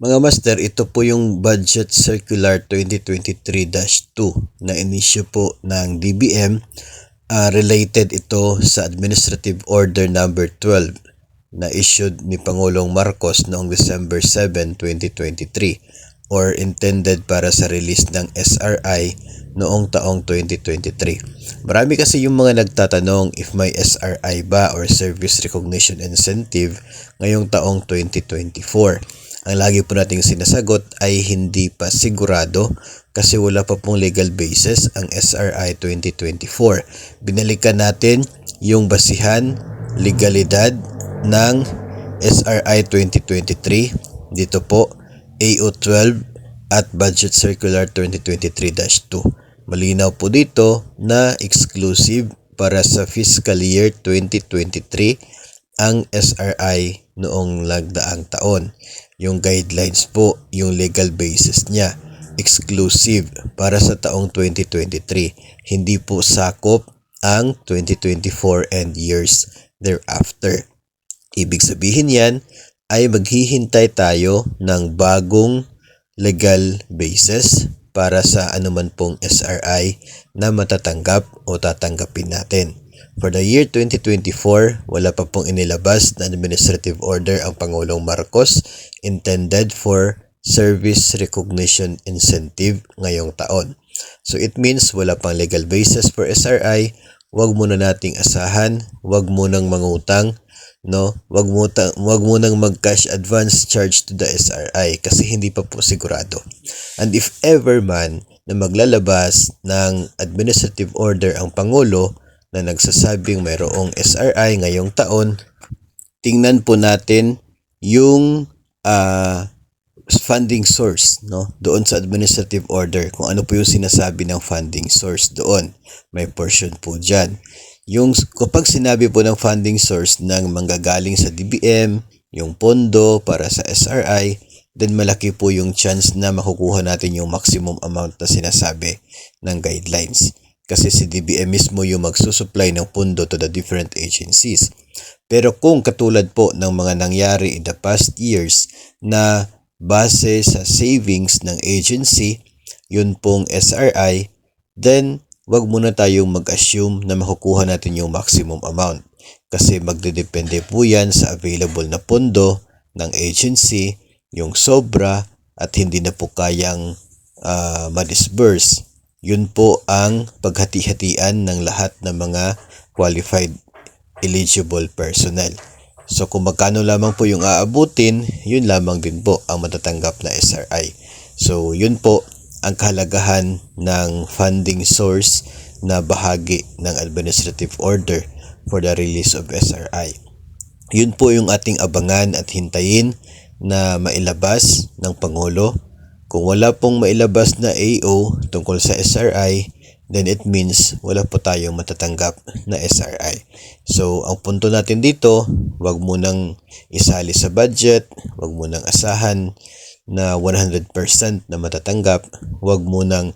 Mga master, ito po yung Budget Circular 2023-2 na inisyu po ng DBM. Related ito sa Administrative Order number 12 na issued ni Pangulong Marcos noong December 7, 2023 or intended para sa release ng SRI noong taong 2023. Marami kasi yung mga nagtatanong if may SRI ba or Service Recognition Incentive ngayong taong 2024. Ang lagi po nating sinasagot ay hindi pa sigurado kasi wala pa pong legal basis ang SRI 2024. Binalikan natin yung basihan, legalidad ng SRI 2023. Dito po, AO12 at Budget Circular 2023-2. Malinaw po dito na exclusive para sa fiscal year 2023 ang SRI noong nagdaang taon. Yung guidelines po, yung legal basis niya, exclusive para sa taong 2023. Hindi po sakop ang 2024 and years thereafter. Ibig sabihin yan ay maghihintay tayo ng bagong legal basis para sa anuman pong SRI na matatanggap o tatanggapin natin. For the year 2024, wala pa pong inilabas na administrative order ang Pangulong Marcos intended for Service Recognition Incentive ngayong taon. So it means wala pang legal basis for SRI. Huwag muna nating asahan, huwag munang mangutang, no? Wag munang mag-cash advance charge to the SRI kasi hindi pa po sigurado. And if ever man na maglalabas ng administrative order ang Pangulo na nagsasabing mayroong SRI ngayong taon, tingnan po natin yung funding source, no? Doon sa administrative order, kung ano po yung sinasabi ng funding source doon. May portion po dyan. Yung kapag sinabi po ng funding source ng manggagaling sa DBM, yung pondo para sa SRI, then malaki po yung chance na makukuha natin yung maximum amount na sinasabi ng guidelines. Kasi si DBM mismo yung magsusupply ng pondo to the different agencies. Pero kung katulad po ng mga nangyari in the past years na base sa savings ng agency, yun pong SRI, then wag muna tayong mag-assume na makukuha natin yung maximum amount. Kasi magdedepende po yan sa available na pondo ng agency, yung sobra at hindi na po kayang ma-disburse. Yun po ang paghati-hatian ng lahat ng mga qualified eligible personnel. So kung magkano lamang po yung aabutin, yun lamang din po ang matatanggap na SRI. So yun po ang kahalagahan ng funding source na bahagi ng administrative order for the release of SRI. Yun po yung ating abangan at hintayin na mailabas ng Pangulo. Kung wala pong mailabas na AO tungkol sa SRI, then it means wala po tayong matatanggap na SRI. So, ang punto natin dito, wag munang isali sa budget, wag munang asahan na 100% na matatanggap, wag munang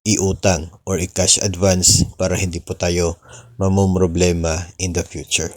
iutang or i-cash advance para hindi po tayo mamumroblema in the future.